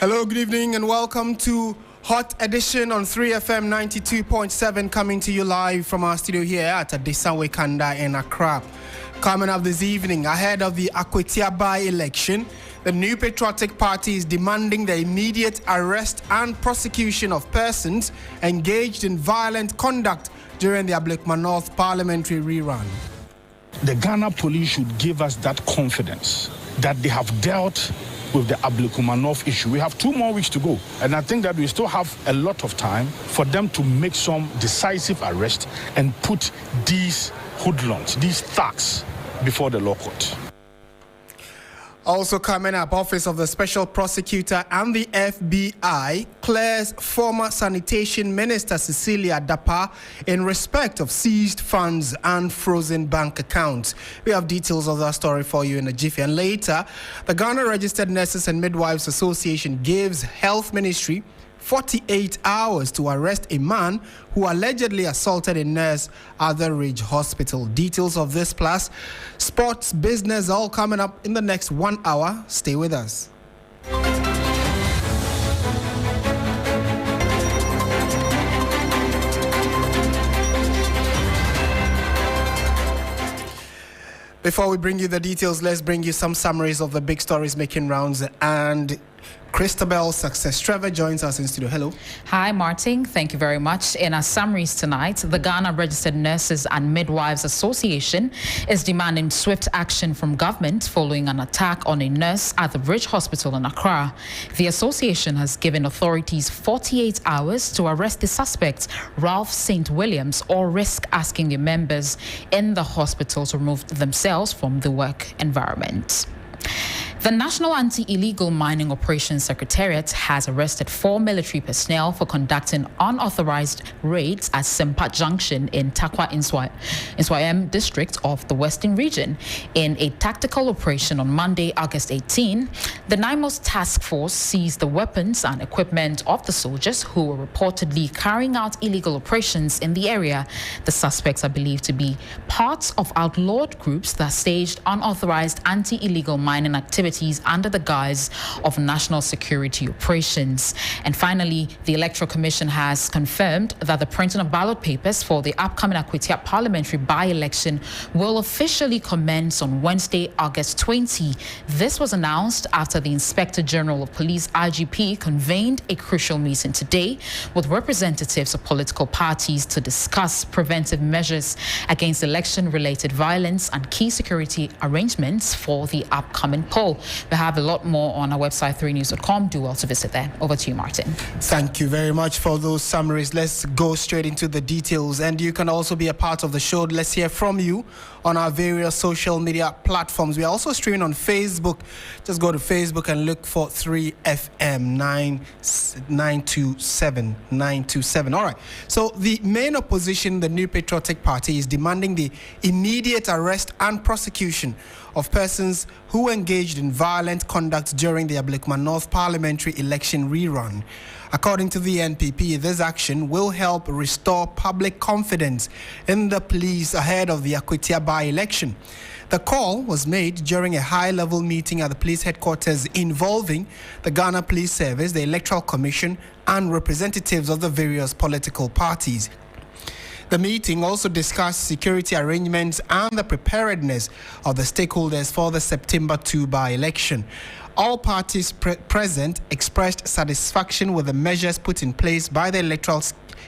Hello, good evening, and welcome to Hot Edition on 3FM 92.7, coming to you live from our studio here at Adesanwe Kanda in Accra. Coming up this evening, ahead of the Akwetia by-election, the New Patriotic Party is demanding the immediate arrest and prosecution of persons engaged in violent conduct during the Ablekuma North parliamentary rerun. The Ghana police should give us that confidence that they have dealt with the Ablekuma North issue. We have 2 more weeks to go, and I think that we still have a lot of time for them to make some decisive arrest and put these hoodlums, these thugs, before the law court. Also coming up, Office of the Special Prosecutor and the FBI clears former Sanitation Minister Cecilia Dapa in respect of seized funds and frozen bank accounts. We have details of that story for you in a jiffy. And later, the Ghana Registered Nurses and Midwives Association gives Health Ministry 48 hours to arrest a man who allegedly assaulted a nurse at the Ridge Hospital. Details of this plus sports, business, all coming up in the next 1 hour. Stay with us. Before we bring you the details, let's bring you some summaries of the big stories making rounds. And Christabel Success Trevor joins us in studio. Hello. Hi, Martin. Thank you very much. In our summaries tonight, the Ghana Registered Nurses and Midwives Association is demanding swift action from government following an attack on a nurse at the Ridge Hospital in Accra. The association has given authorities 48 hours to arrest the suspect, Ralph St. Williams, or risk asking the members in the hospital to remove themselves from the work environment. The National Anti-Illegal Mining Operations Secretariat has arrested 4 military personnel for conducting unauthorized raids at Sempa Junction in Takwa Inswayam district of the Western region. In a tactical operation on Monday, August 18, the NIMOS task force seized the weapons and equipment of the soldiers who were reportedly carrying out illegal operations in the area. The suspects are believed to be parts of outlawed groups that staged unauthorized anti-illegal mining activities under the guise of national security operations. And finally, the Electoral Commission has confirmed that the printing of ballot papers for the upcoming Akwetia parliamentary by-election will officially commence on Wednesday, August 20. This was announced after the Inspector General of Police, IGP, convened a crucial meeting today with representatives of political parties to discuss preventive measures against election-related violence and key security arrangements for the upcoming poll. We have a lot more on our website, 3news.com. Do well to visit there. Over to you, Martin. Thank you very much for those summaries. Let's go straight into the details. And you can also be a part of the show. Let's hear from you on our various social media platforms. We are also streaming on Facebook. Just go to Facebook and look for 3FM 927. All right. So the main opposition, the New Patriotic Party, is demanding the immediate arrest and prosecution of persons who engaged in violent conduct during the Ablekuma North parliamentary election rerun. According to the NPP, this action will help restore public confidence in the police ahead of the Akwetia by-election. The call was made during a high-level meeting at the police headquarters involving the Ghana Police Service, the Electoral Commission, and representatives of the various political parties. The meeting also discussed security arrangements and the preparedness of the stakeholders for the September 2 by-election. All parties present expressed satisfaction with the measures put in place by the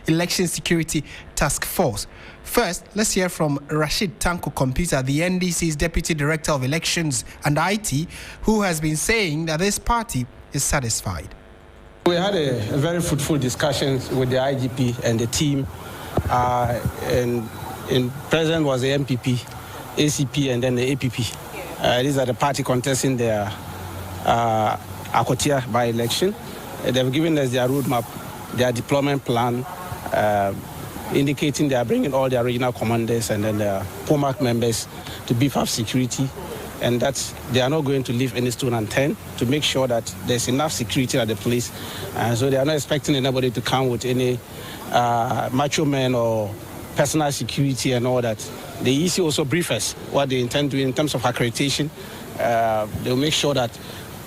Election Security Task Force. First, let's hear from Rashid Tanko Computer, the NDC's Deputy Director of Elections and IT, who has been saying that this party is satisfied. We had a very fruitful discussion with the IGP and the team. And in present was the MPP, ACP, and then the APP. These are the party contesting their Akwetia by-election. They've given us their roadmap, their deployment plan, indicating they are bringing all their regional commanders and then their POMAC members to beef up security, and that they are not going to leave any stone unturned to make sure that there's enough security at the police. So they are not expecting anybody to come with any macho men or personal security and all that. The EC also brief us what they intend to do in terms of accreditation. They'll make sure that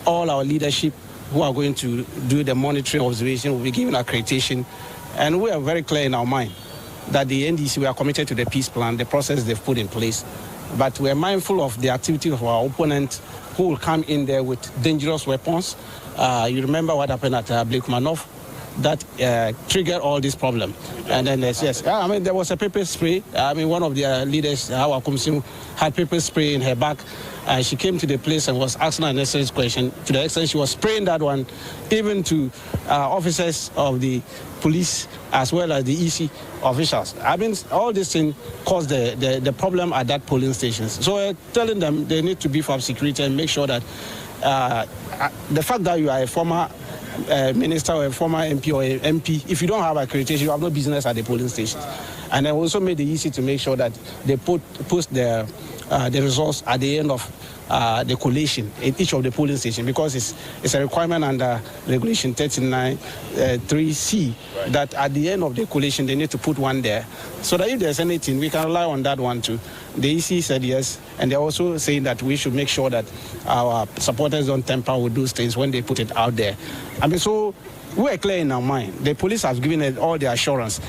all our leadership who are going to do the monitoring observation will be given accreditation. And we are very clear in our mind that the NDC, we are committed to the peace plan, the process they've put in place. But we are mindful of the activity of our opponent who will come in there with dangerous weapons. You remember what happened at Blekumanov? That triggered all this problem. And then there was a pepper spray. One of their leaders, Hawa Kumsim, had pepper spray in her back. She came to the place and was asking an necessary question. To the extent she was spraying that one, even to officers of the police as well as the EC officials. All this thing caused the problem at that polling stations. So we're telling them they need to beef up security and make sure that the fact that you are a former minister or a former MP or a MP, if you don't have accreditation, you have no business at the polling stations. And I also made it easy to make sure that they post the results at the end of the collation in each of the polling stations, because it's a requirement under Regulation 39(3)(c) that at the end of the collation they need to put one there, so that if there's anything, we can rely on that one too. The EC said yes, and they're also saying that we should make sure that our supporters don't tamper with those things when they put it out there. So we're clear in our mind. The police have given it all the assurance.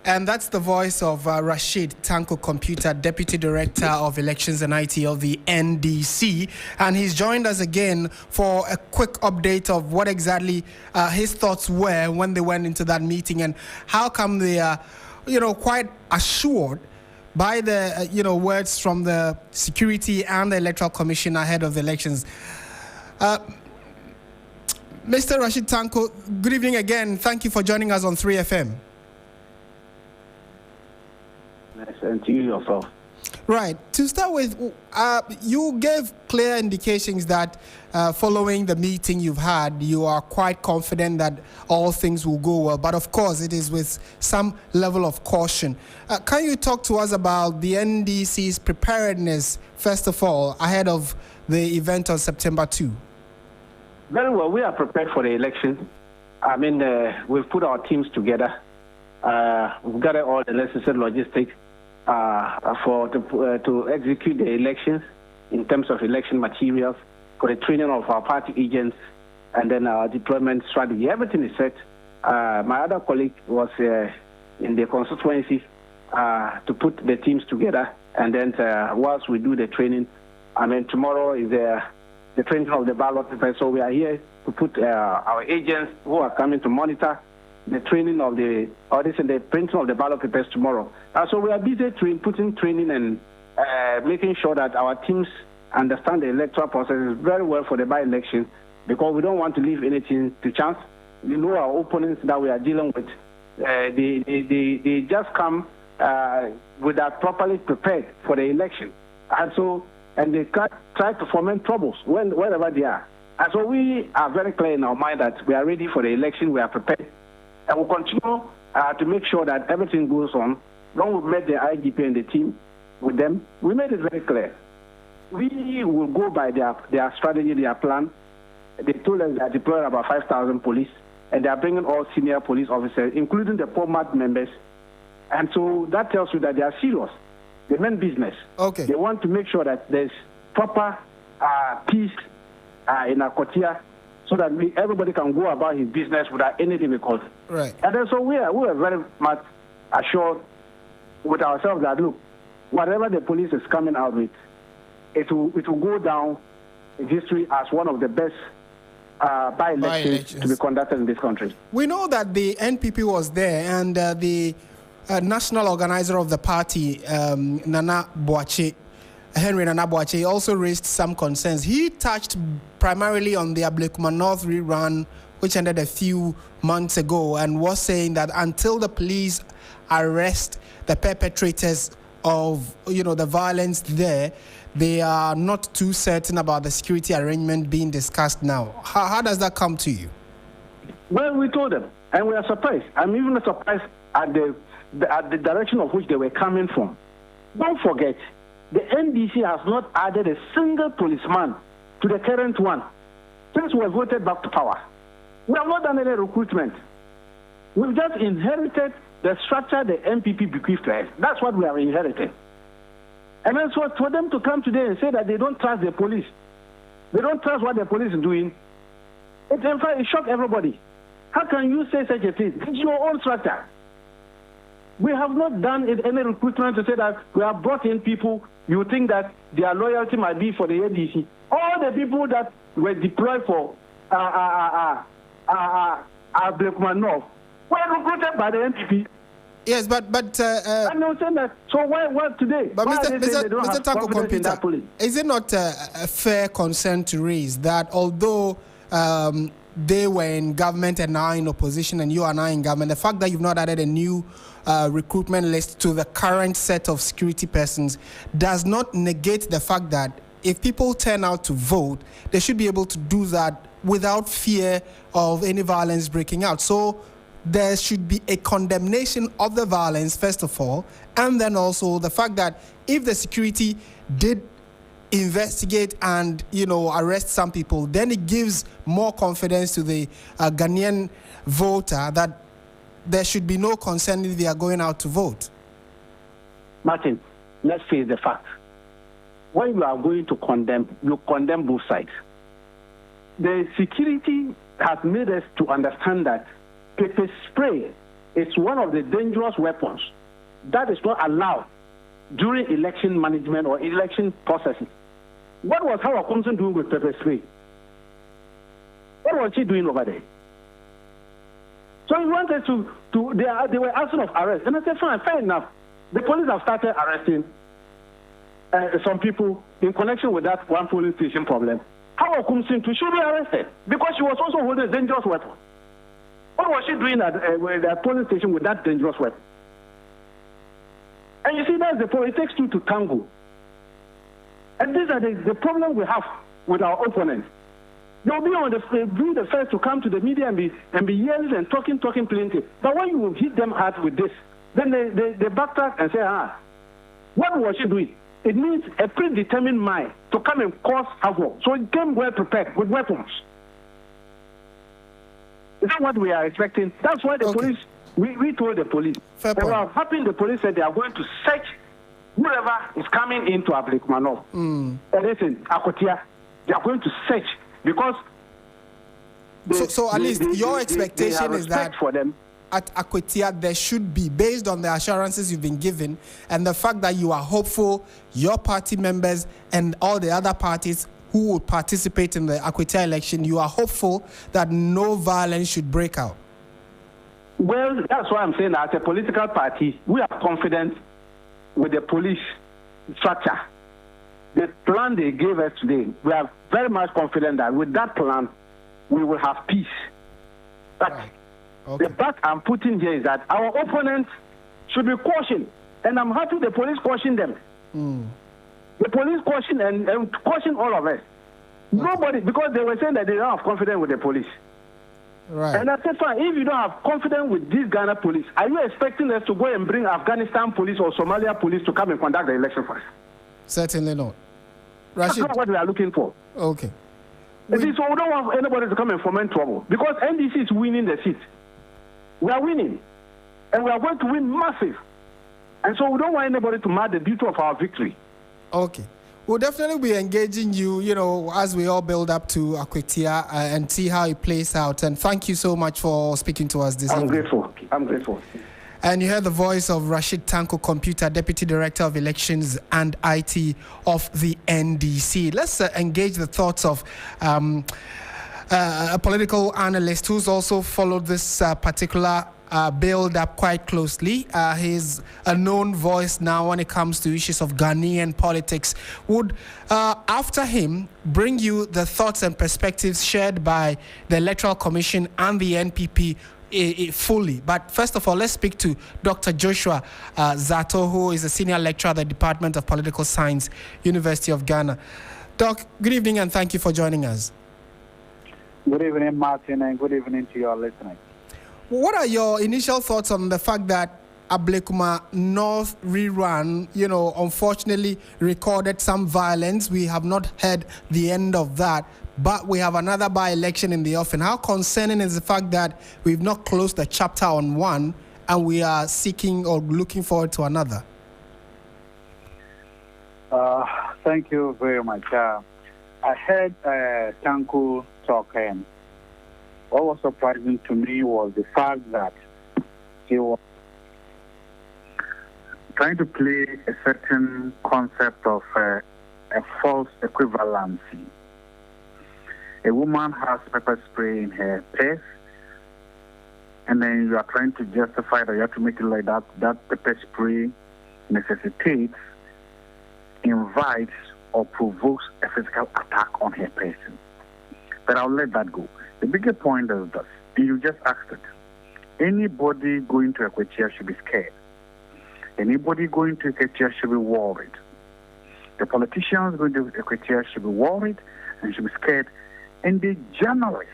And that's the voice of Rashid Tanko Computer, Deputy Director of Elections and IT of the NDC. And he's joined us again for a quick update of what exactly his thoughts were when they went into that meeting, and how come they are, quite assured by the, words from the Security and the Electoral Commission ahead of the elections. Mr. Rashid Tanko, good evening again. Thank you for joining us on 3FM. And to you yourself. Right. To start with, you gave clear indications that following the meeting you've had, you are quite confident that all things will go well. But of course, it is with some level of caution. Can you talk to us about the NDC's preparedness, first of all, ahead of the event on September 2? Very well. We are prepared for the election. We've put our teams together. We've gathered all the necessary logistics to execute the elections in terms of election materials, for the training of our party agents, and then our deployment strategy. Everything is set. My other colleague was in the constituency to put the teams together, and then whilst we do the training, tomorrow is the training of the ballot papers. So we are here to put our agents who are coming to monitor the training of the printing of the ballot papers tomorrow. So we are busy putting training and making sure that our teams understand the electoral process very well for the by-election, because we don't want to leave anything to chance. We know our opponents that we are dealing with. They just come without properly prepared for the election. And they try to foment troubles wherever they are. And so we are very clear in our mind that we are ready for the election, we are prepared. And we'll continue to make sure that everything goes on. When we met the IGP and the team with them, we made it very clear. We will go by their strategy, their plan. They told us they are deploying about 5,000 police, and they are bringing all senior police officers, including the POMAT members. And so that tells you that they are serious. They mean business. Okay. They want to make sure that there's proper peace in Akotia, so that everybody can go about his business without any difficulty. Right. And then so we are very much assured with ourselves that, look, whatever the police is coming out with, it will go down in history as one of the best by-elections to be conducted in this country. We know that the NPP was there, and the national organizer of the party, Henry Nana Boakye, also raised some concerns. He touched primarily on the Blekumanov rerun, which ended a few months ago, and was saying that until the police arrest the perpetrators of the violence there, they are not too certain about the security arrangement being discussed now. How does that come to you? Well, we told them, and we are surprised. I'm even surprised at the direction of which they were coming from. Don't forget, the NDC has not added a single policeman to the current one since we were voted back to power. We have not done any recruitment. We've just inherited the structure the MPP bequeathed us. That's what we have inherited. And then for them to come today and say that they don't trust the police, they don't trust what the police is doing, In fact, it shocked everybody. How can you say such a thing? It's your own structure. We have not done any recruitment to say that we have brought in people you think that their loyalty might be for the NDC. All the people that were deployed for Blakman North were recruited by the NPP. Yes, but I'm not saying that. So why today? But why Mr. Tanko Computer, is it not a fair concern to raise that although they were in government and now in opposition, and you are now in government, the fact that you've not added a new recruitment list to the current set of security persons does not negate the fact that if people turn out to vote, they should be able to do that without fear of any violence breaking out. So there should be a condemnation of the violence, first of all, and then also the fact that if the security did investigate and, arrest some people, then it gives more confidence to the Ghanaian voter that there should be no concern if they are going out to vote. Martin, let's face the fact. When you are going to condemn, you condemn both sides. The security has made us to understand that pepper spray is one of the dangerous weapons that is not allowed during election management or election processing. What was Howard Ocansey doing with pepper spray? What was he doing over there? So he wanted they were asking of arrest. And I said, fine, fair enough. The police have started arresting some people in connection with that one police station problem. Howard Ocansey should be arrested because she was also holding a dangerous weapon. What was she doing at the police station with that dangerous weapon? And you see, that's the problem. It takes two to tango. And these are the problem we have with our opponents. They'll be the first to come to the media and be yelling and talking plenty. But when you hit them hard with this, then they backtrack and say, what was she doing? It means a predetermined mind to come and cause havoc. So it came well prepared with weapons. Is that what we are expecting? That's why the police, we told the police. Fair point. We are hoping the police said they are going to search whoever is coming into Ablikmanov. And listen, Akotia, they are going to search because... So at least your expectation is that for them. At Akwetia, there should be, based on the assurances you've been given and the fact that you are hopeful, your party members and all the other parties who would participate in the Akwetia election, you are hopeful that no violence should break out. Well, that's why I'm saying that as a political party, we are confident with the police structure. The plan they gave us today, we are very much confident that with that plan, we will have peace. But the part I'm putting here is that our opponents should be cautioned. And I'm happy the police cautioned them. The police cautioned and cautioned all of us. Nobody, because they were saying that they don't have confidence with the police. Right. And I said, fine, if you don't have confidence with this Ghana police, are you expecting us to go and bring Afghanistan police or Somalia police to come and conduct the election for us? Certainly not. That's not what we are looking for. Okay. So we don't want anybody to come and foment trouble because NDC is winning the seat. We are winning. And we are going to win massive. And so we don't want anybody to mar the beauty of our victory. Okay. We'll definitely be engaging you, as we all build up to Akwetia and see how it plays out. And thank you so much for speaking to us this evening. I'm grateful. And you heard the voice of Rashid Tanko Computer, Deputy Director of Elections and IT of the NDC. Let's engage the thoughts of a political analyst who's also followed this particular build-up quite closely. He's a known voice now when it comes to issues of Ghanaian politics. Would, after him, bring you the thoughts and perspectives shared by the Electoral Commission and the NPP fully. But first of all, let's speak to Dr. Joshua Zato, who is a senior lecturer at the Department of Political Science, University of Ghana. Doc, good evening and thank you for joining us. Good evening, Martin, and good evening to your listeners. What are your initial thoughts on the fact that Ablekuma North rerun, unfortunately recorded some violence? We have not heard the end of that, but we have another by-election in the offing. How concerning is the fact that we've not closed the chapter on one and we are seeking or looking forward to another? Thank you very much. I heard Tanku talk, what was surprising to me was the fact that he was trying to play a certain concept of a false equivalency. A woman has pepper spray in her purse, and then you are trying to justify that you have to make it like that. That pepper spray necessitates, invites, or provokes a physical attack on her person. But I'll let that go. The bigger point is this. You just asked it. Anybody going to Equatia should be scared. Anybody going to Equatia should be worried. The politicians going to Equatia should be worried and should be scared. And the journalists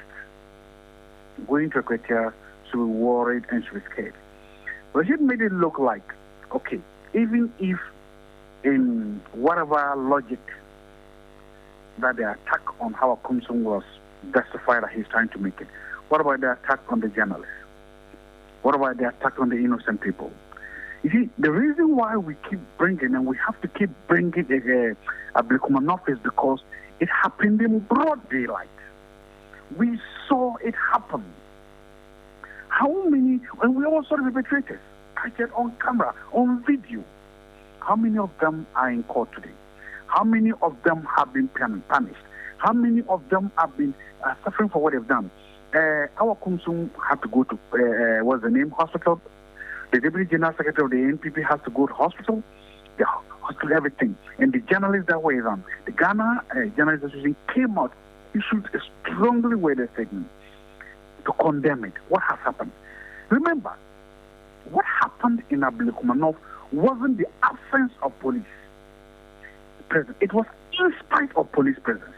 going to Equatia should be worried and should be scared. But it made it look like, okay, even if in whatever logic that the attack on Howard Kumsung was justified that he's trying to make it, what about the attack on the journalists? What about the attack on the innocent people? You see, the reason why we keep bringing, and we have to keep bringing Ablekumanov is because it happened in broad daylight. We saw it happen. How many, and we all saw the perpetrators, captured on camera, on video. How many of them are in court today? How many of them have been punished? How many of them have been suffering for what they've done? Our Kumsung had to go to, what's the name, hospital. The Deputy General Secretary of the NPP has to go to hospital. The hospital, everything. And the journalists that were around. The Ghana Journalists Association came out, issued a strongly worded statement to condemn it. What has happened? Remember, what happened in Ablekumanov wasn't the absence of police presence. It was in spite of police presence.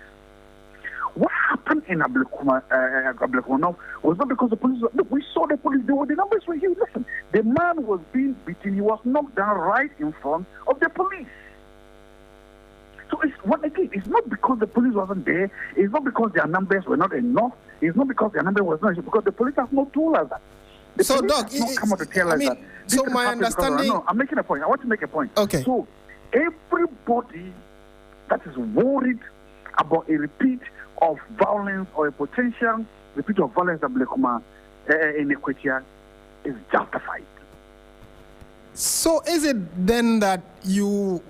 What happened in Ablekumanov was not because the police. Look, we saw the police. The numbers were huge. Listen, the man was being beaten. He was knocked down right in front of the police. So it's not because the police wasn't there. It's not because their numbers were not enough. It's not because their number was not. It's because the police have not told us that. So, Doc, come out to tell us that. So my understanding. No, I'm making a point. I want to make a point. Okay. So everybody that is worried about a repeat of violence or a potential repeat of violence in Equatia is justified. So is it then that you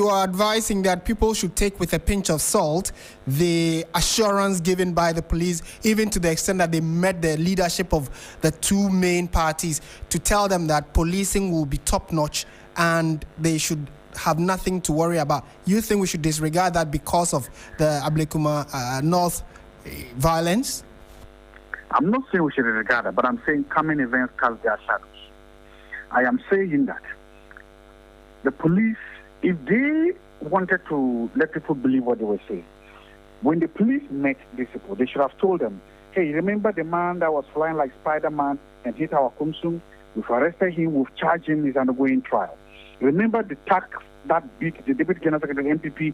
are advising that people should take with a pinch of salt the assurance given by the police, even to the extent that they met the leadership of the two main parties to tell them that policing will be top-notch and they should have nothing to worry about? You think we should disregard that because of the Ablekuma North violence? I'm not saying we should disregard it, but I'm saying coming events cast their shadows. I am saying that the police, if they wanted to let people believe what they were saying, when the police met these people, they should have told them, hey, remember the man that was flying like Spider-Man and hit our Kumsung? We've arrested him, we've charged him, he's undergoing trial. Remember the TAC that beat the Deputy General Secretary of the NPP?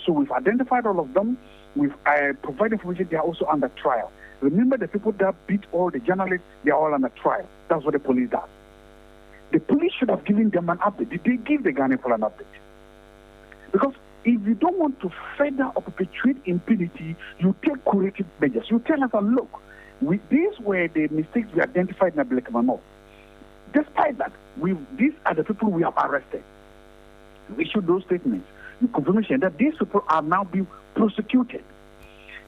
We've identified all of them. We've provided information. They are also under trial. Remember the people that beat all the journalists? They are all under trial. That's what the police does. The police should have given them an update. Did they give the Ghanaian people an update? Because if you don't want to further or perpetuate impunity, you take corrective measures. You tell us, look, these were the mistakes we identified in Ablekumanov. Despite that, these are the people we have arrested. We issued those statements in confirmation that these people are now being prosecuted.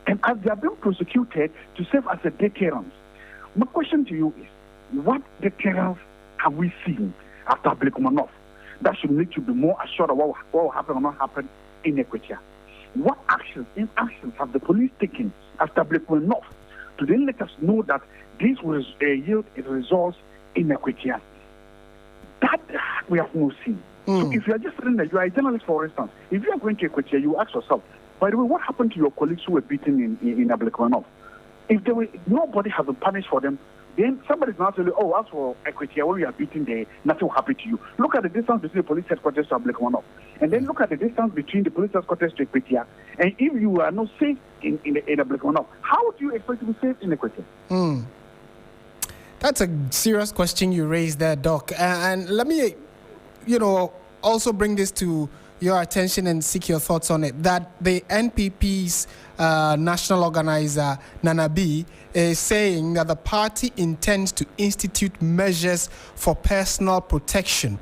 And as they are being prosecuted to serve as a deterrent, my question to you is, what deterrence have we seen after Ablekumanov that should make you be more assured of what will happen or not happen in Equatia? What inactions have the police taken after Ablekumanov to then let us know that this will yield results in Equatia? That we have not seen. So if you are just sitting there, you are a journalist, for instance, if you are going to Equatia, you ask yourself, by the way, what happened to your colleagues who were beaten in Ablekumanov? If nobody has been punished for them, then somebody is not saying, oh, as for Equatia, when we are beaten there, nothing will happen to you. Look at the distance between the police headquarters to Ablekumanov. And then look at the distance between the police headquarters to Equatia. And if you are not safe in Ablekumanov, how do you expect to be safe in Equatia? That's a serious question you raised there, Doc. And let me, also bring this to your attention and seek your thoughts on it, that the NPP's national organizer, Nana B, is saying that the party intends to institute measures for personal protection.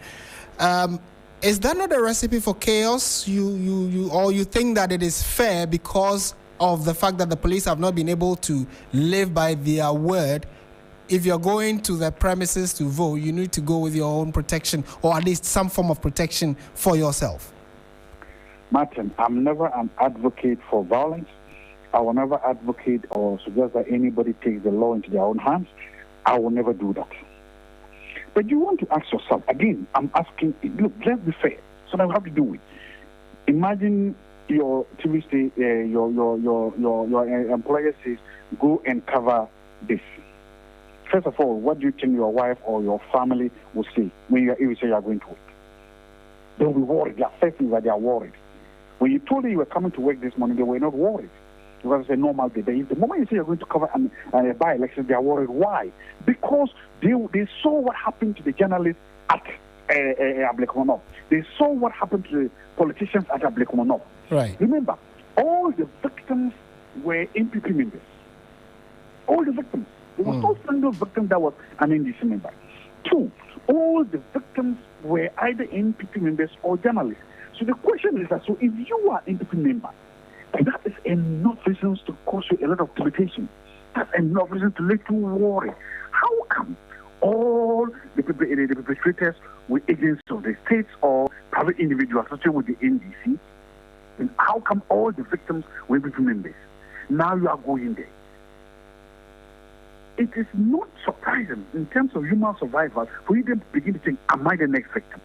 Is that not a recipe for chaos? Or you think that it is fair because of the fact that the police have not been able to live by their word? If you're going to the premises to vote, you need to go with your own protection, or at least some form of protection for yourself. Martin, I'm never an advocate for violence. I will never advocate or suggest that anybody takes the law into their own hands. I will never do that. But you want to ask yourself, again, I'm asking, look, let's be fair. So now we have to do it. Imagine your TV station, your employer says, go and cover this. First of all, what do you think your wife or your family will say when you say you are going to work? They'll be worried. Their first thing is that they are worried. When you told them you were coming to work this morning, they were not worried. Because it's a normal day. The moment you say you're going to cover a by-election, they are worried. Why? Because they saw what happened to the journalists at Ablekumanov. They saw what happened to the politicians at Ablekumanov. Right. Remember, all the victims were NPP members. All the victims. There was no single victim that was an NDC member. 2, all the victims were either NPP members or journalists. So the question is that, so if you are an NPP member, that is enough reasons to cause you a lot of irritation. That's enough reason to let you worry. How come all the perpetrators were agents of the states or private individuals associated with the NDC? And how come all the victims were NPP members? Now you are going there. It is not surprising in terms of human survival for you to begin to think, am I the next victim?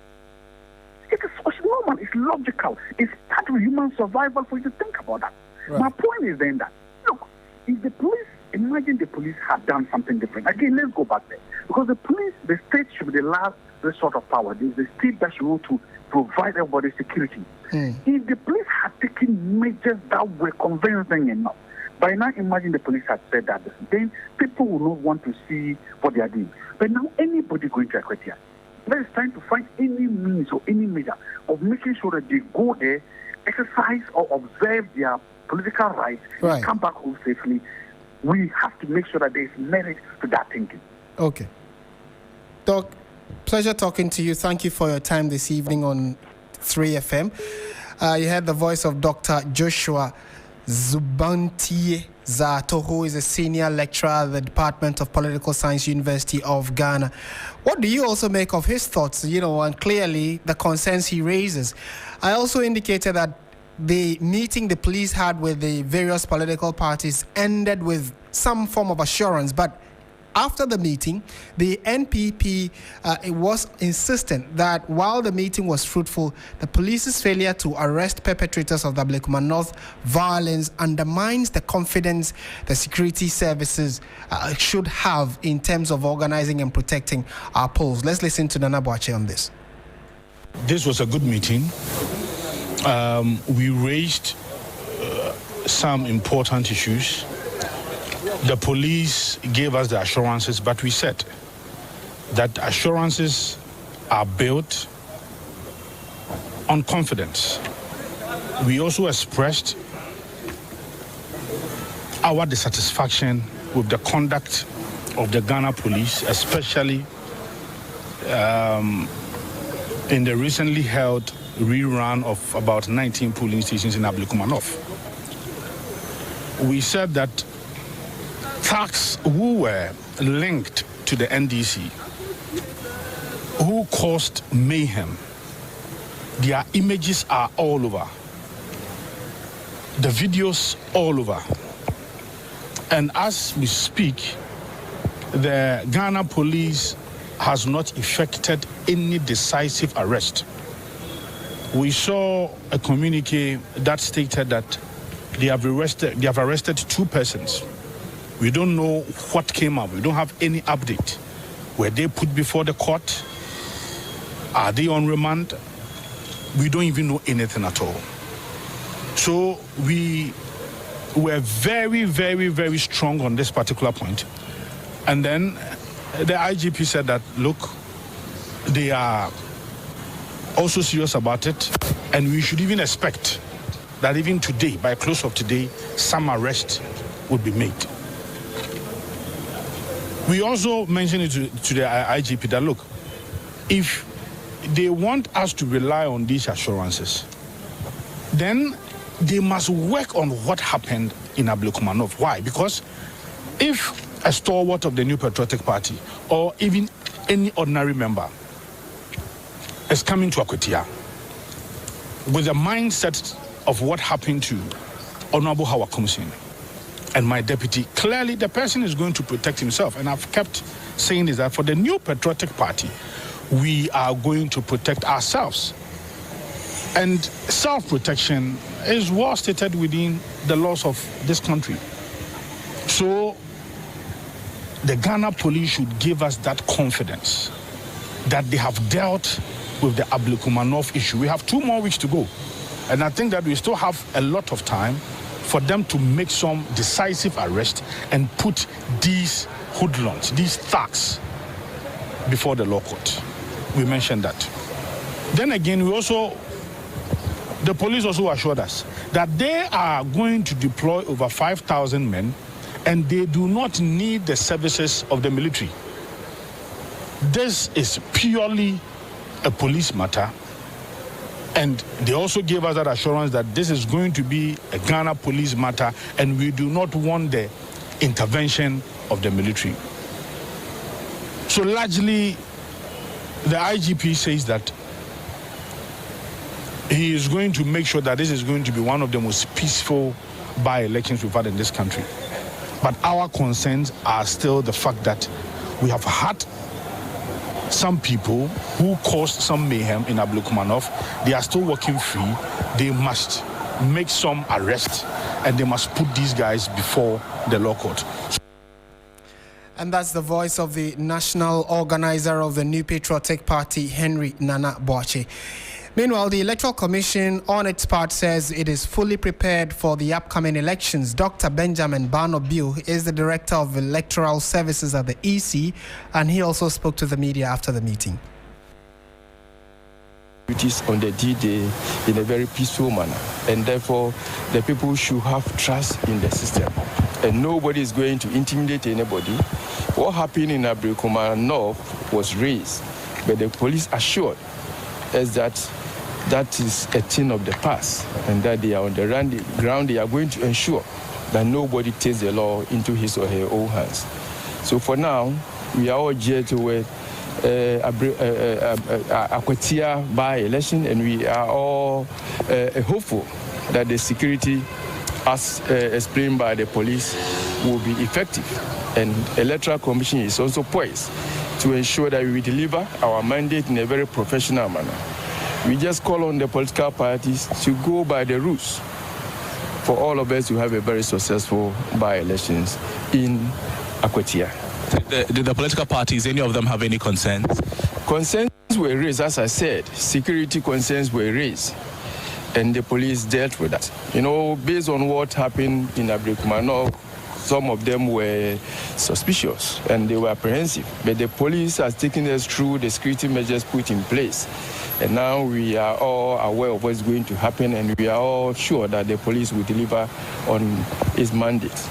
It's normal, it's logical. It's part of human survival for you to think about that. Right. My point is then that, look, if the police, imagine the police had done something different. Again, let's go back there. Because the police, the state should be the last resort of power. It's the state that should go to provide everybody security. If the police had taken measures that were convincing enough, by now, imagine the police had said that, then people will not want to see what they are doing. But now, anybody going to Equatia, they're trying to find any means or any measure of making sure that they go there, exercise or observe their political rights, and come back home safely. We have to make sure that there is merit to that thinking. Okay. Doc, pleasure talking to you. Thank you for your time this evening on 3FM. You heard the voice of Dr. Joshua Zubantie Zato, who is a senior lecturer at the Department of Political Science, University of Ghana. What do you also make of his thoughts, and clearly the concerns he raises? I also indicated that the meeting the police had with the various political parties ended with some form of assurance, but after the meeting, the NPP was insistent that while the meeting was fruitful, the police's failure to arrest perpetrators of the Ablekumanov violence undermines the confidence the security services should have in terms of organizing and protecting our polls. Let's listen to Nana Boache on this. This was a good meeting. We raised some important issues. The police gave us the assurances, but we said that assurances are built on confidence. We also expressed our dissatisfaction with the conduct of the Ghana police, especially in the recently held rerun of about 19 polling stations in Ablekumanov. We said that thugs who were linked to the NDC, who caused mayhem, their images are all over, the videos all over. And as we speak, the Ghana police has not effected any decisive arrest. We saw a communique that stated that they have arrested 2 persons. We don't know what came up. We don't have any update. Were they put before the court? Are they on remand? We don't even know anything at all. So we were very, very, very strong on this particular point. And then the IGP said that, look, they are also serious about it, and we should even expect that even today, by close of today, some arrest would be made. We also mentioned it to the IGP that, look, if they want us to rely on these assurances, then they must work on what happened in Ablekumanov. Why? Because if a stalwart of the New Patriotic Party or even any ordinary member is coming to Akwatia with the mindset of what happened to Honorable Howard Ocansey and my deputy, clearly the person is going to protect himself. And I've kept saying this, that for the New Patriotic Party, we are going to protect ourselves. And self-protection is well stated within the laws of this country. So the Ghana police should give us that confidence that they have dealt with the Ablekumanov issue. We have 2 more weeks to go. And I think that we still have a lot of time for them to make some decisive arrest and put these hoodlums, these thugs, before the law court. We mentioned that. Then again, the police also assured us that they are going to deploy over 5,000 men and they do not need the services of the military. This is purely a police matter. And they also gave us that assurance that this is going to be a Ghana police matter and we do not want the intervention of the military. So largely, the IGP says that he is going to make sure that this is going to be one of the most peaceful by-elections we've had in this country. But our concerns are still the fact that we have had some people who caused some mayhem in Ablekumanov. They are still working free. They must make some arrest and they must put these guys before the law court. And that's the voice of the national organizer of the New Patriotic Party, Henry Nana Boakye. Meanwhile, the Electoral Commission on its part says it is fully prepared for the upcoming elections. Dr. Benjamin Barnaby is the Director of Electoral Services at the EC, and he also spoke to the media after the meeting. Duties on the D-Day in a very peaceful manner, and therefore the people should have trust in the system, and nobody is going to intimidate anybody. What happened in Ablekumanov was raised, but the police assured us that that is a thing of the past, and that they are on the ground. They are going to ensure that nobody takes the law into his or her own hands. So for now, we are all geared toward Akwatia by-election, and we are all hopeful that the security, as explained by the police, will be effective. And Electoral Commission is also poised to ensure that we deliver our mandate in a very professional manner. We just call on the political parties to go by the rules for all of us to have a very successful by-elections in Akwatia. Did the political parties, any of them have any concerns? Concerns were raised, as I said. Security concerns were raised, and the police dealt with that. You know, based on what happened in Ablekumanov, some of them were suspicious and they were apprehensive. But the police has taken us through the security measures put in place. And now we are all aware of what's going to happen, and we are all sure that the police will deliver on its mandate.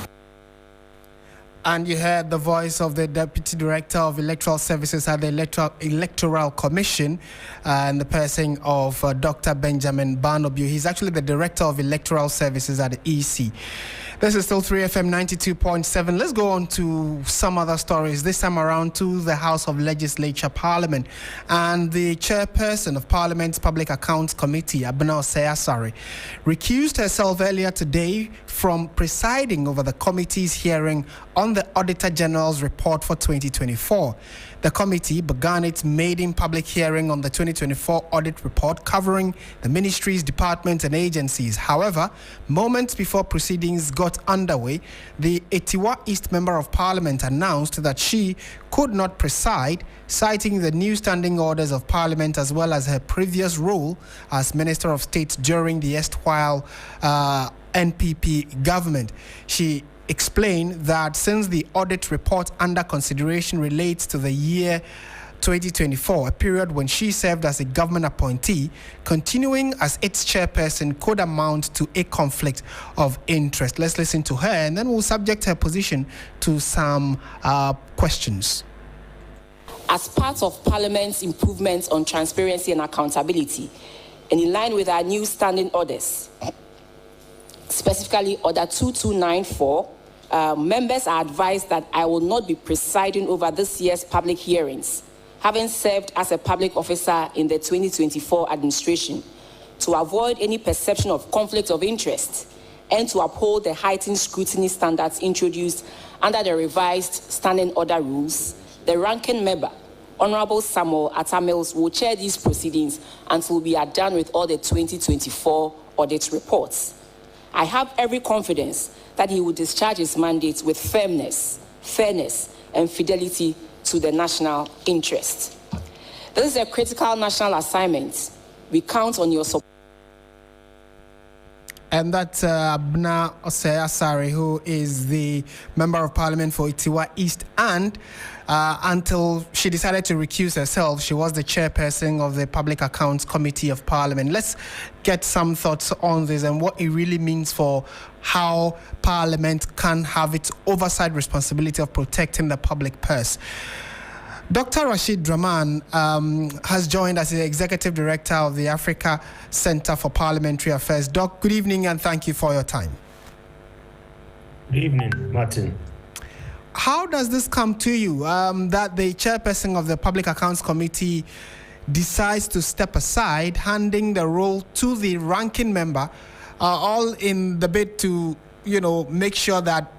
And you heard the voice of the Deputy Director of Electoral Services at the Electoral Commission, and the person of Dr. Benjamin Barnaby. He's actually the Director of Electoral Services at the EC. This is still 3FM 92.7. Let's go on to some other stories, this time around to the House of Legislature Parliament. And the chairperson of Parliament's Public Accounts Committee, Abena Osei-Asare, recused herself earlier today from presiding over the committee's hearing on the Auditor General's report for 2024. The committee began its maiden public hearing on the 2024 audit report covering the ministries, departments and agencies. However, moments before proceedings got underway, the Etiwa East Member of Parliament announced that she could not preside, citing the new standing orders of Parliament as well as her previous role as Minister of State during the erstwhile NPP government. She explained that since the audit report under consideration relates to the year 2024, a period when she served as a government appointee, continuing as its chairperson could amount to a conflict of interest. Let's listen to her, and then we'll subject her position to some questions. As part of Parliament's improvements on transparency and accountability, and in line with our new standing orders, specifically Order 2294, members are advised that I will not be presiding over this year's public hearings, having served as a public officer in the 2024 administration, to avoid any perception of conflict of interest and to uphold the heightened scrutiny standards introduced under the revised standing order rules. The ranking member, Honorable Samuel Atamils, will chair these proceedings until we are done with all the 2024 audit reports. I have every confidence that he will discharge his mandate with firmness, fairness, and fidelity to the national interest. This is a critical national assignment. We count on your support. And that's Abna Osei-Asare, who is the Member of Parliament for Itiwa East. And until she decided to recuse herself, she was the chairperson of the Public Accounts Committee of Parliament. Let's get some thoughts on this and what it really means for how Parliament can have its oversight responsibility of protecting the public purse. Dr. Rashid Draman has joined as the Executive Director of the Africa Center for Parliamentary Affairs. Doc, good evening and thank you for your time. Good evening, Martin. How does this come to you that the chairperson of the Public Accounts Committee decides to step aside, handing the role to the ranking member, all in the bid to, make sure that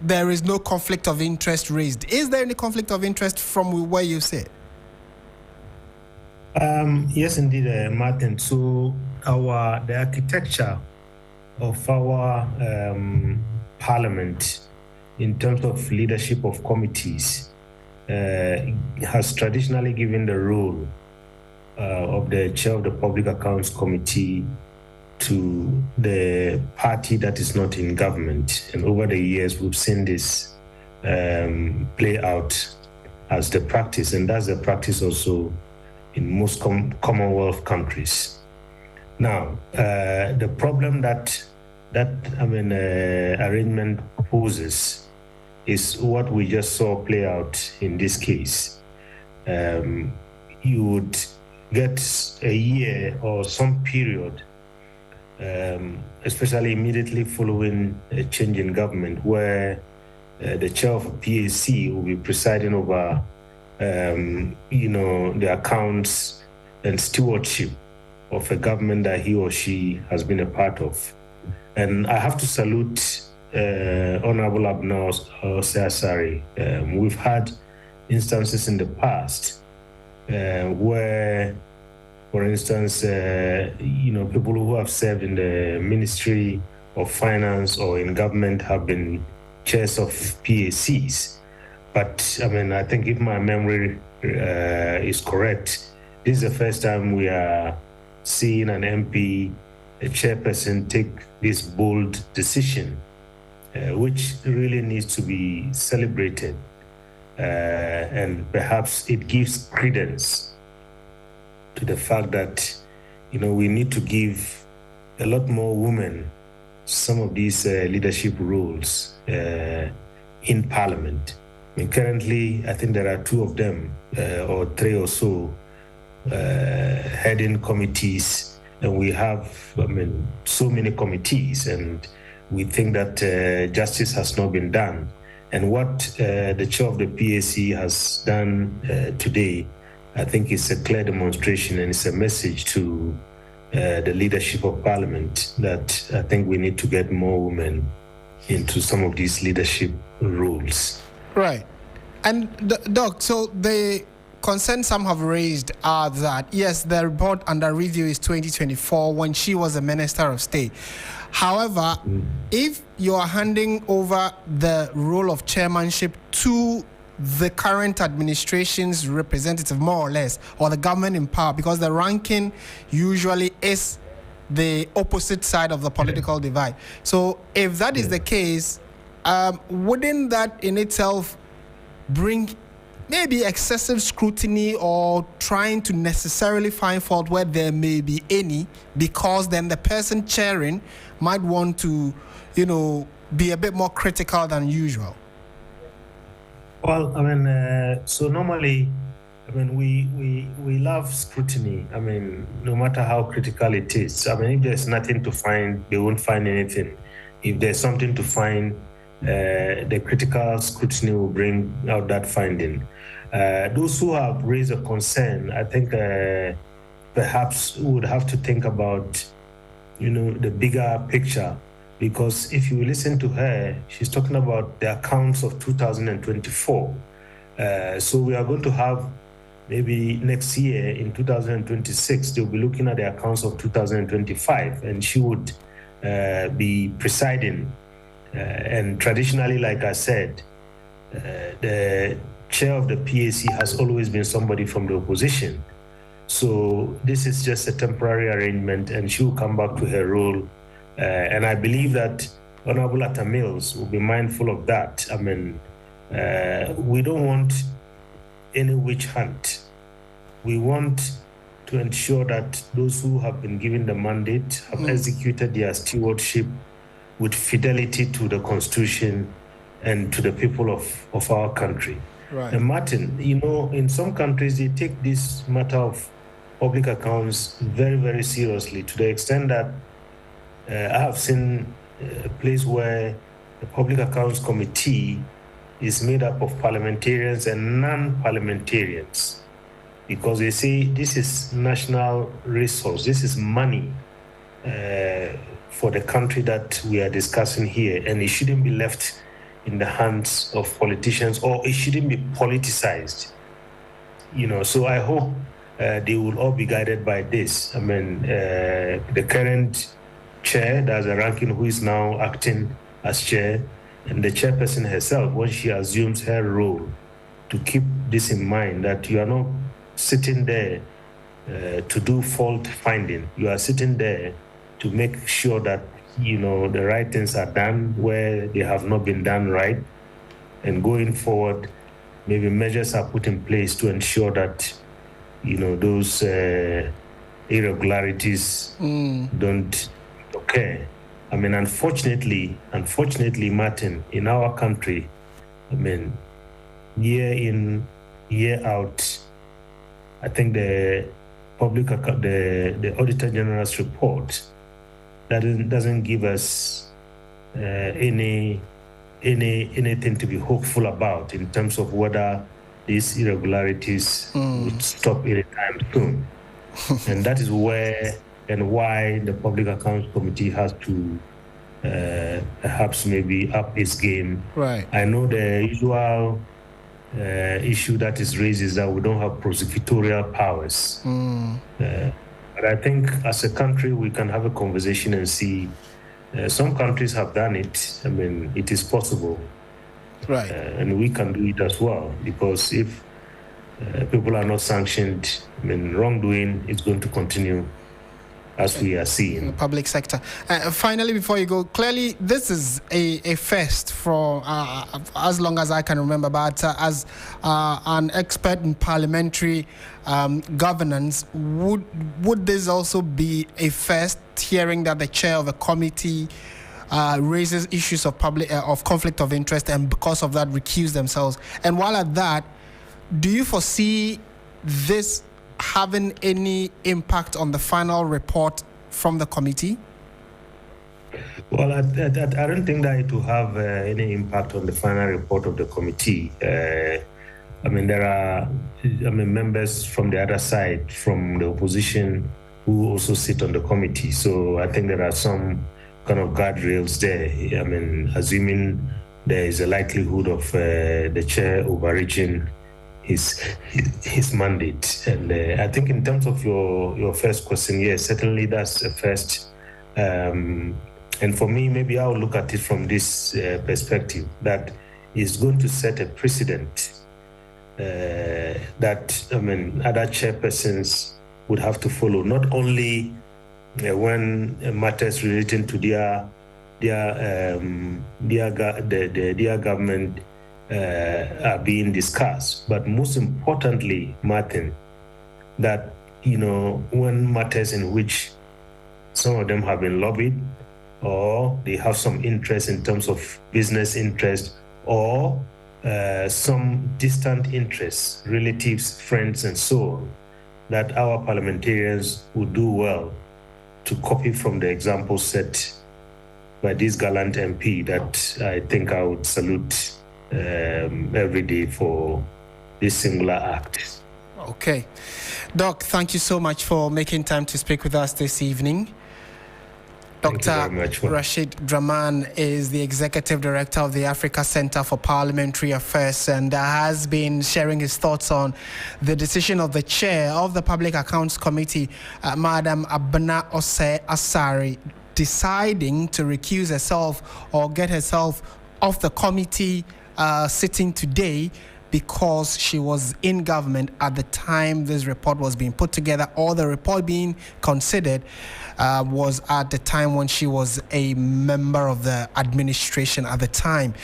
there is no conflict of interest raised? Is there any conflict of interest from where you sit? Yes, indeed, Martin. So the architecture of our parliament in terms of leadership of committees has traditionally given the role of the chair of the Public Accounts Committee to the party that is not in government. And over the years, we've seen this play out as the practice, and that's the practice also in most Commonwealth countries. Now, the problem that arrangement poses is what we just saw play out in this case. You would get a year or some period, especially immediately following a change in government, where the chair of a PAC will be presiding over, the accounts and stewardship of a government that he or she has been a part of. And I have to salute Honorable Abna Osei-Asare. We've had instances in the past where, for instance, people who have served in the Ministry of Finance or in government have been chairs of PACs. But I think if my memory is correct, this is the first time we are seeing an MP, a chairperson, take this bold decision, which really needs to be celebrated. And perhaps it gives credence to the fact that, we need to give a lot more women some of these leadership roles in Parliament. Currently, I think there are 2 of them, or 3 or so, heading committees, and we have, so many committees, and we think that justice has not been done. And what the chair of the PAC has done today, I think is a clear demonstration and it's a message to the leadership of Parliament that I think we need to get more women into some of these leadership roles. Right. And Doc, so the concerns some have raised are that, yes, the report under review is 2024 when she was a Minister of State. However, if you are handing over the role of chairmanship to the current administration's representative, more or less, or the government in power, because the ranking usually is the opposite side of the political divide. So if that is the case, wouldn't that in itself bring maybe excessive scrutiny or trying to necessarily find fault where there may be any, because then the person chairing might want to, be a bit more critical than usual? Well, so normally, we love scrutiny. No matter how critical it is. If there's nothing to find, they won't find anything. If there's something to find, the critical scrutiny will bring out that finding. Those who have raised a concern, I think perhaps would have to think about, the bigger picture, because if you listen to her, she's talking about the accounts of 2024. So we are going to have maybe next year in 2026, they'll be looking at the accounts of 2025, and she would be presiding. And traditionally, like I said, the chair of the PAC has always been somebody from the opposition. So this is just a temporary arrangement, and she will come back to her role. And I believe that Honorable Atta Mills will be mindful of that. We don't want any witch hunt. We want to ensure that those who have been given the mandate have executed their stewardship with fidelity to the Constitution and to the people of our country. Right. And Martin, in some countries, they take this matter of public accounts very, very seriously, to the extent that I have seen a place where the Public Accounts Committee is made up of parliamentarians and non-parliamentarians, because they say this is national resource, this is money for the country that we are discussing here, and it shouldn't be left in the hands of politicians, or it shouldn't be politicized. So I hope they will all be guided by this. The current chair, there's a ranking who is now acting as chair, and the chairperson herself, when she assumes her role, to keep this in mind, that you are not sitting there to do fault finding. You are sitting there to make sure that the right things are done where they have not been done right, and going forward, maybe measures are put in place to ensure that those irregularities don't occur. Unfortunately, Martin, in our country, year in, year out, I think the Auditor General's report doesn't give us anything to be hopeful about in terms of whether these irregularities would stop anytime soon. And that is where and why the Public Accounts Committee has to perhaps maybe up its game. Right. I know the usual issue that is raised is that we don't have prosecutorial powers. But I think as a country, we can have a conversation and see. Some countries have done it. It is possible. Right. And we can do it as well, because if people are not sanctioned, wrongdoing is going to continue, as we are seeing. In the public sector. Finally, before you go, clearly this is a first for as long as I can remember, but as an expert in parliamentary governance, would this also be a first, hearing that the chair of a committee raises issues of conflict of interest, and because of that recuse themselves? And while at that, do you foresee this having any impact on the final report from the committee? Well, I don't think that it will have any impact on the final report of the committee. There are members from the other side, from the opposition, who also sit on the committee. So I think there are some kind of guardrails there. Assuming there is a likelihood of the chair overreaching his mandate. And I think in terms of your first question, yes, certainly that's a first. And for me, maybe I'll look at it from this perspective, that is going to set a precedent that other chairpersons would have to follow, not only when matters relating to their government are being discussed. But most importantly, Martin, that, when matters in which some of them have been lobbied, or they have some interest in terms of business interest, or some distant interests, relatives, friends, and so on, that our parliamentarians would do well to copy from the example set by this gallant MP that I think I would salute every day for this singular act. Okay. Doc, thank you so much for making time to speak with us this evening. Dr. Rashid Draman is the Executive Director of the Africa Center for Parliamentary Affairs and has been sharing his thoughts on the decision of the Chair of the Public Accounts Committee, Madam Abena Ose Asari, deciding to recuse herself or get herself off the committee sitting today because she was in government at the time this report was being put together, or the report being considered was at the time when she was a member of the administration at the time.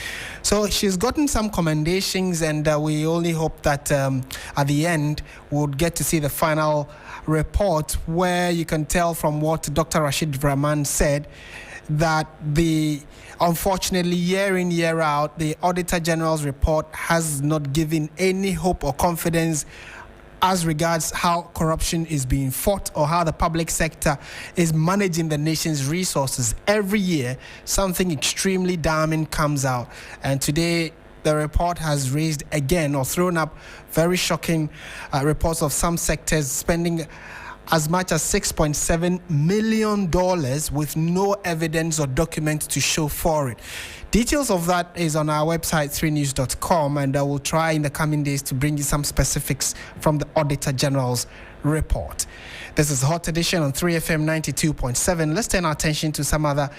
So she's gotten some commendations, and we only hope that at the end we'll get to see the final report, where you can tell from what Dr. Rashid Draman said that unfortunately, year in, year out, the Auditor General's report has not given any hope or confidence as regards how corruption is being fought or how the public sector is managing the nation's resources. Every year, something extremely damning comes out. And today, the report has raised again or thrown up very shocking reports of some sectors spending as much as $6.7 million with no evidence or document to show for it. Details of that is on our website, 3news.com, and I will try in the coming days to bring you some specifics from the Auditor General's report. This is Hot Edition on 3FM 92.7. Let's turn our attention to some other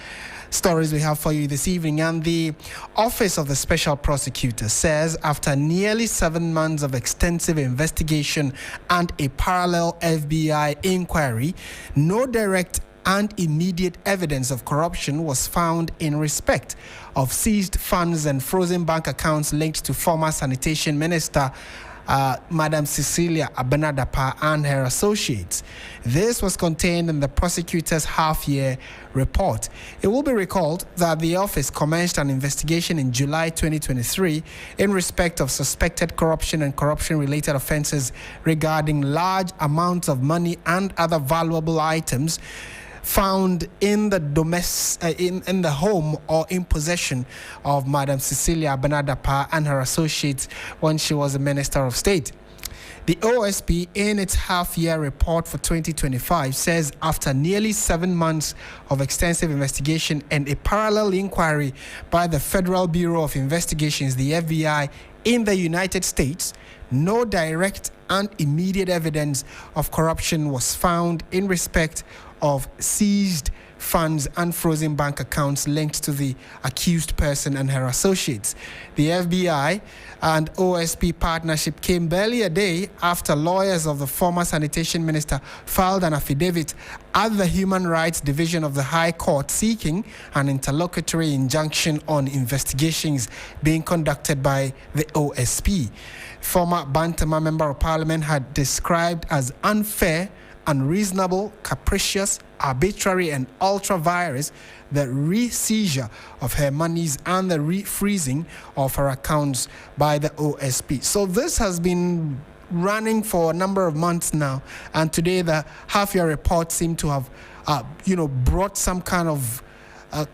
stories we have for you this evening. And the Office of the Special Prosecutor says after nearly 7 months of extensive investigation and a parallel FBI inquiry, no direct and immediate evidence of corruption was found in respect of seized funds and frozen bank accounts linked to former Sanitation Minister Madam Cecilia Abena Dartey and her associates. This was contained in the prosecutor's half-year report. It will be recalled that the office commenced an investigation in July 2023 in respect of suspected corruption and corruption-related offences regarding large amounts of money and other valuable items found in the in the home or in possession of Madam Cecilia Abena Dartey and her associates when she was a Minister of State. The OSP, in its half-year report for 2025, says after nearly 7 months of extensive investigation and a parallel inquiry by the Federal Bureau of Investigations, the FBI, in the United States, no direct and immediate evidence of corruption was found in respect of seized funds and frozen bank accounts linked to the accused person and her associates. The FBI and OSP partnership came barely a day after lawyers of the former Sanitation Minister filed an affidavit at the Human Rights Division of the High Court seeking an interlocutory injunction on investigations being conducted by the OSP. Former Bantama Member of Parliament had described as unfair, unreasonable, capricious, arbitrary, and ultra-virus the re-seizure of her monies and the re-freezing of her accounts by the OSP. So this has been running for a number of months now, and today the half-year report seemed to have, brought some kind of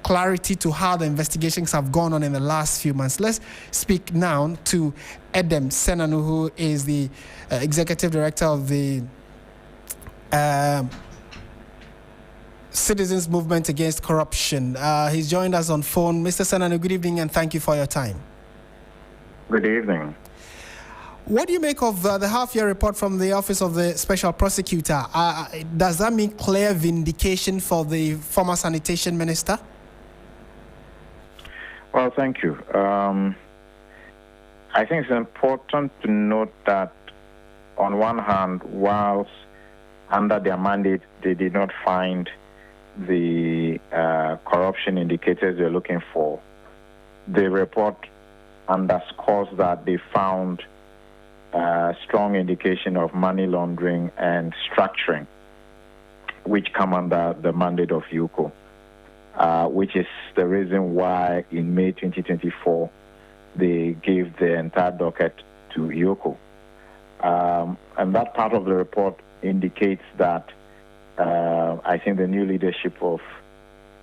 clarity to how the investigations have gone on in the last few months. Let's speak now to Edem Senanu, who is the Executive Director of the Citizens Movement Against Corruption. He's joined us on phone. Mr. Senanu, good evening and thank you for your time. Good evening. What do you make of the half-year report from the Office of the Special Prosecutor? Does that mean clear vindication for the former Sanitation Minister? Well, thank you. I think it's important to note that on one hand, whilst under their mandate, they did not find the corruption indicators they're looking for, the report underscores that they found strong indication of money laundering and structuring, which come under the mandate of IOCO, which is the reason why in May 2024 they gave the entire docket to IOCO. And that part of the report indicates that I think the new leadership of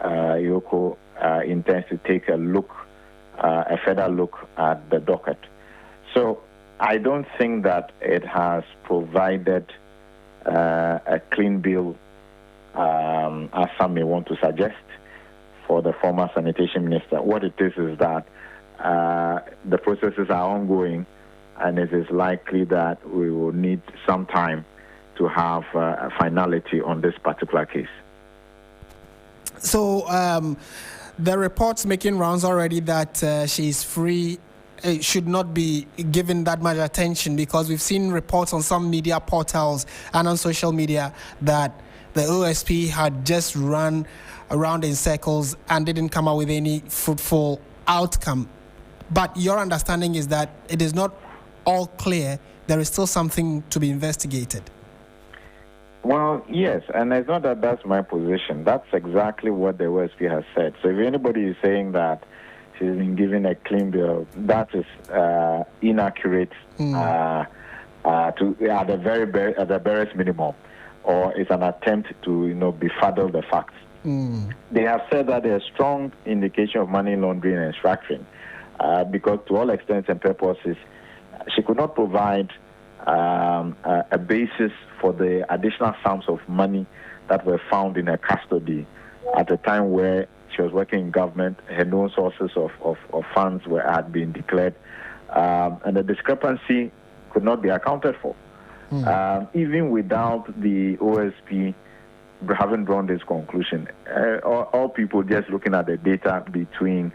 IOCO intends to take a further look at the docket. So I don't think that it has provided a clean bill, as some may want to suggest, for the former sanitation minister. What it is that the processes are ongoing, and it is likely that we will need some time to have a finality on this particular case. So the reports making rounds already that she is free should not be given that much attention, because we've seen reports on some media portals and on social media that the OSP had just run around in circles and didn't come out with any fruitful outcome. But your understanding is that it is not all clear. There is still something to be investigated. Well, yes, and it's not that that's my position. That's exactly what the OSP has said. So if anybody is saying that she's been given a clean bill, that is inaccurate at the barest minimum, or it's an attempt to befuddle the facts. They have said that there's strong indication of money laundering and structuring, because to all extents and purposes, she could not provide a basis for the additional sums of money that were found in her custody at a time where she was working in government. Her known sources of funds had been declared, and the discrepancy could not be accounted for. Even without the OSP having drawn this conclusion, all people just looking at the data between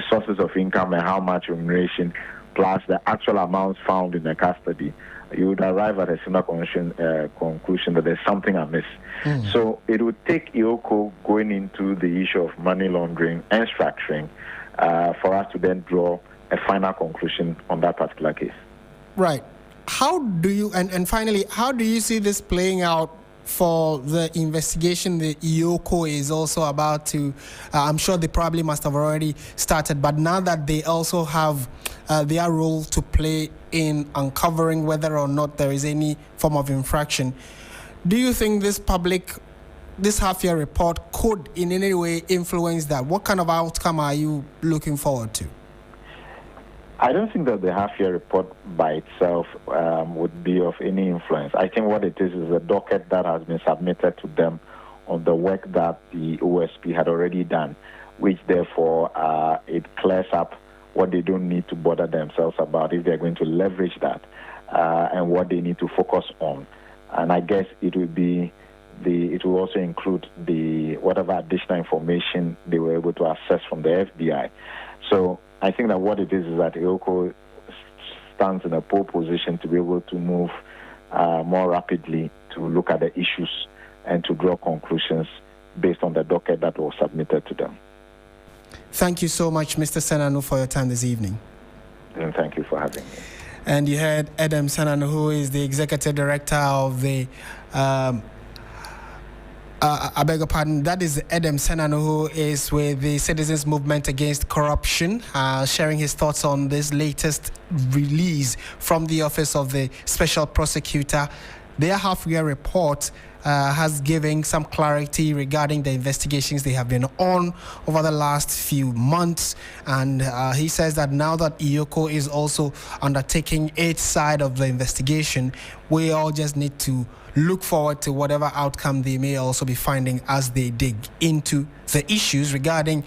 sources of income and how much remuneration plus the actual amounts found in the custody, you would arrive at a similar conclusion that there's something amiss. So it would take IOCO going into the issue of money laundering and structuring for us to then draw a final conclusion on that particular case. Right. How do you, and finally, how do you see this playing out for the investigation the IOCO is also about to, I'm sure they probably must have already started, but now that they also have their role to play in uncovering whether or not there is any form of infraction, do you think this half-year report could in any way influence that? What kind of outcome are you looking forward to? I don't think that the half-year report by itself would be of any influence. I think what it is a docket that has been submitted to them on the work that the OSP had already done, which therefore it clears up what they don't need to bother themselves about if they're going to leverage that, and what they need to focus on. And I guess it will also include whatever additional information they were able to access from the FBI. So I think that what it is that IOCO stands in a pole position to be able to move more rapidly to look at the issues and to draw conclusions based on the docket that was submitted to them. Thank you so much, Mr. Senanu, for your time this evening. And thank you for having me. And you heard Adam Senanu, who is the executive director of the I beg your pardon, that is Adam Senanu, who is with the Citizens Movement Against Corruption, sharing his thoughts on this latest release from the Office of the Special Prosecutor. Their half-year report has given some clarity regarding the investigations they have been on over the last few months. And he says that now that IOCO is also undertaking its side of the investigation, we all just need to look forward to whatever outcome they may also be finding as they dig into the issues regarding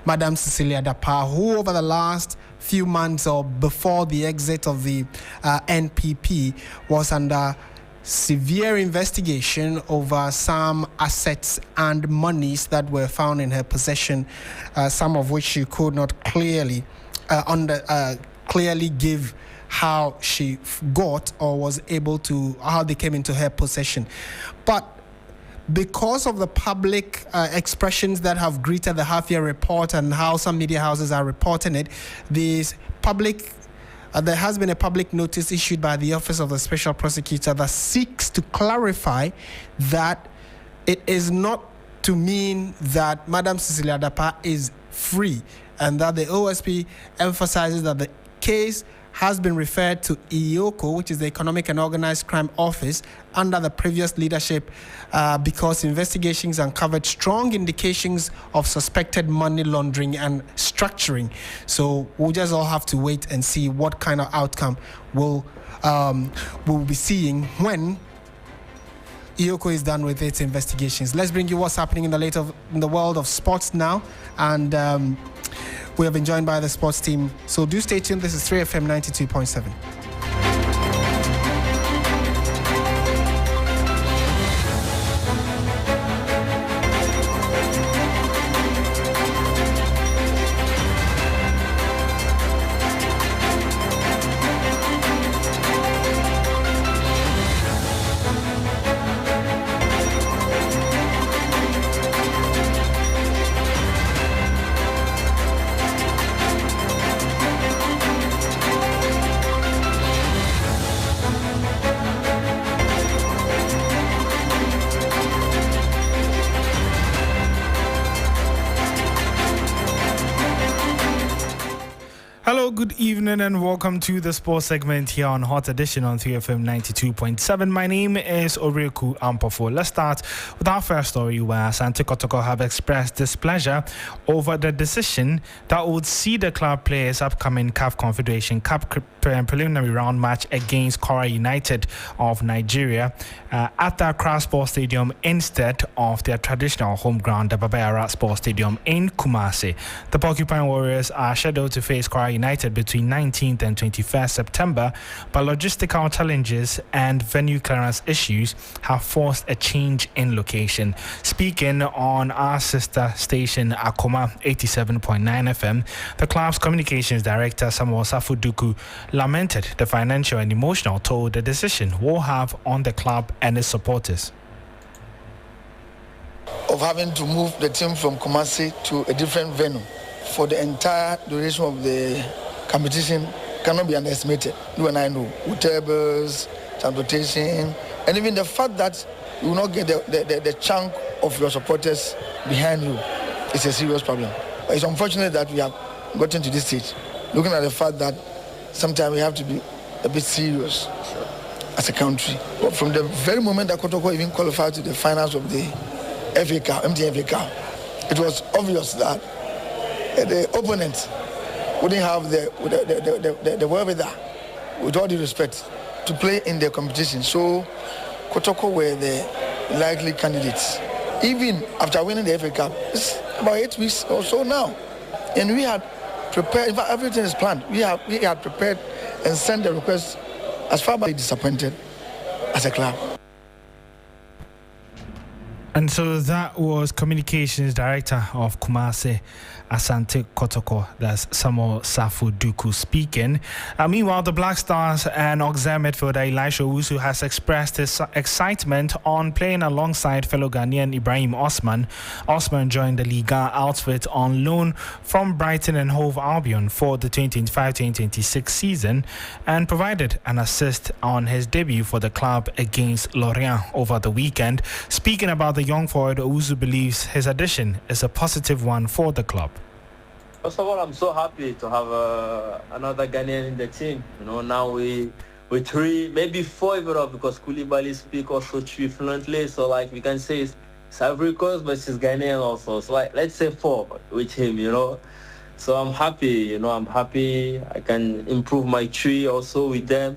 Madam Cecilia Dapaah, who over the last few months or before the exit of the NPP was under severe investigation over some assets and monies that were found in her possession, some of which she could not clearly give how she got or was able to, how they came into her possession. But because of the public expressions that have greeted the half-year report and how some media houses are reporting it, there has been a public notice issued by the Office of the Special Prosecutor that seeks to clarify that it is not to mean that Madam Cecilia Dapaah is free, and that the OSP emphasizes that the case has been referred to EOCO, which is the Economic and Organized Crime Office, under the previous leadership because investigations uncovered strong indications of suspected money laundering and structuring. So we'll just all have to wait and see what kind of outcome we'll be seeing when EOCO is done with its investigations. Let's bring you what's happening in the world of sports now. And we have been joined by the sports team. So do stay tuned. This is 3FM 92.7. Hello, good evening and welcome to the sports segment here on Hot Edition on 3FM 92.7. My name is Oreku Ampofo. Let's start with our first story where Asante Kotoko have expressed displeasure over the decision that would see the club players' upcoming CAF Confederation Cup preliminary round match against Kora United of Nigeria at the Accra Sports Stadium instead of their traditional home ground, the Baba Yara Sports Stadium in Kumasi. The Porcupine Warriors are scheduled to face Kora United between 19th and 21st September, but logistical challenges and venue clearance issues have forced a change in location. Speaking on our sister station Akoma 87.9 FM, the club's communications director Samuel Safuduku lamented the financial and emotional toll the decision will have on the club and its supporters. Of having to move the team from Kumasi to a different venue for the entire duration of the competition cannot be underestimated. You and I know hotel bills, transportation, and even the fact that you will not get the chunk of your supporters behind you is a serious problem. But it's unfortunate that we have gotten to this stage, looking at the fact that sometimes we have to be a bit serious as a country. But from the very moment that Kotoko even qualified to the finals of the FA Cup, MTN FA Cup, it was obvious that the opponent wouldn't have the wherewithal, with all due respect, to play in the competition. So Kotoko were the likely candidates. Even after winning the FA Cup, it's about 8 weeks or so now. And we had prepared, in fact, everything is planned. We had prepared and sent the request as far as disappointed as a club. And so that was Communications Director of Kumasi, Asante Kotoko. That's Samuel Safuduku speaking. Meanwhile, the Black Stars and Auxerre midfielder Elisha Owusu has expressed his excitement on playing alongside fellow Ghanaian Ibrahim Osman. Osman joined the Liga outfit on loan from Brighton and Hove Albion for the 2025-2026 season and provided an assist on his debut for the club against Lorient over the weekend. Speaking about the young forward, Owusu believes his addition is a positive one for the club. First of all, I'm so happy to have another Ghanaian in the team. You know, now we three, maybe four even, because Koulibaly speaks also three fluently. So like we can say it's Ivory Coast, but she's Ghanaian also. So like let's say four with him, you know. So I'm happy, you know, I'm happy. I can improve my tree also with them.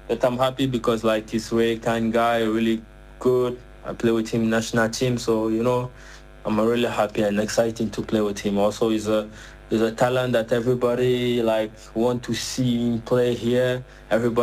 But I'm happy because like he's a very kind guy, really good. I play with him national team, so you know, I'm really happy and excited to play with him. Also, he's a talent that everybody like want to see him play here. Everybody.